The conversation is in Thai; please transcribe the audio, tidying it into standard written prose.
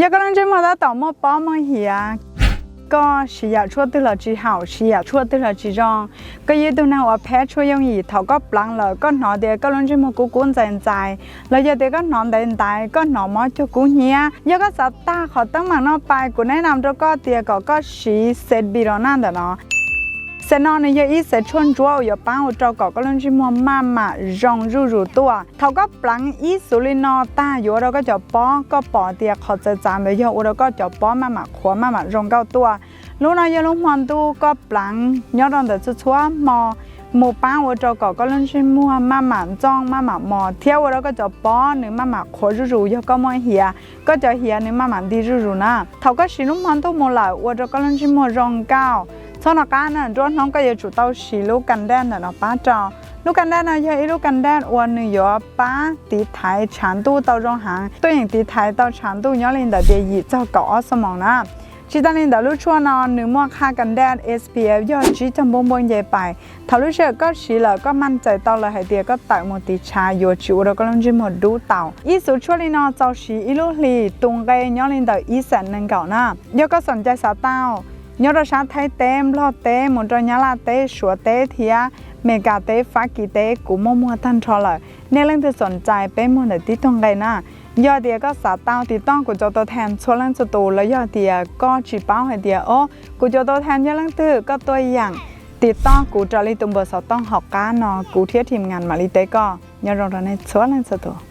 有个人这么的倒么包么呀？ก็是อยากช่วยตัวเราจีเห่า是อยากช่วยตัวเราจีรองก็ยืดตัวนั้นว่าแพ้ช่วยยังอีเขาก็ปลังเลยก็หนอเดียวก็ล้นจะมากู้ใจใจแล้วยาเดียวก็หนอนเดินตายก็หนอมอจะกู้เฮียยาก็สัตตาขอตั้งมานอไปกูแนะนำตัวก็เดียวก็สีเสร็จบีรอนั่นเด้อเนาะเสนอในยาอีเสร็จชวนจัวอย่าป้าหัวเจ้าก็ล้นจะมัวมารองรูตัวเขาก็ปลังอีสุรินอตาอยู่เราก็จะป้อก็ป้อเดียวเขาจะจานเลยยาเราก็จะป้อมาขวามารองเก้าตัวลูกนายลูกมันตูก็ปลังย้อนแต่ชัวมอหมู่ป้าวัวเจ้าก็เล่นชิมัวมาหมาจ้องมาหมามอเที่ยวแล้วก็จะป้อนหรือมาหมาขวรูยก็มอเหียก็จะเหียหรือมาหมาดีรูนะเขาก็ชิลูกมันตูโมล่าวัวเจ้าก็เล่นชิมัวรองเก้าชนการน่ะร้อนน้องก็จะจุดเตาชิลูกกันแดนน่ะเนาะป้าเจ้าลูกกันแดนนะยายลูกกันแดนวันนึงอยู่ป้าตีไทยฉันตู้เตารองหางตัวอย่างตีไทยเตาฉันตู้ย้อนลินแต่เดียร์เจ้าก็สมองนะชิตาลินดาลุชัวนอนหนึ่งมั่วค่ากันแดด SPF ยอดชีจำบงใหญ่ไปทาลุเชื่อก็ชีแล้วก็มั่นใจต่อเลยให้เดียก็ตักหมดติชาโยชิวเราก็ลงจิหมดดูเต่าอีสุชัวลินอเจ้าชีอีลุลีตุงเกยย้อนลินดาอีแสนหนึ่งเก่าหน้ายอก็สนใจสาวเต้ายอดชาไทยเต็มรอเต็มหมดรอยาลาเต้ชัวเต้เทียเมกาเต้ฟ้ากีเต้กูมัวท่านชอเลยเนี่ยเรื่องที่สนใจเป็นหมดเลยที่ตรงเกยน่ายอดเดียก็สาเต้าติดต้องกูจะตัวแทนชวนเล่นสตูแล้วยอดเดียก็จีเป้าให้เดียโอ้กูจะตัวแทนยอดเล่นตื้อก็ตัวอย่างติดต้องกูจะรีตุมเบอร์สต้องหอกก้านอกูเทียบทีมงานมาลิเต้ก็ยอดเราในชวนเล่นสตู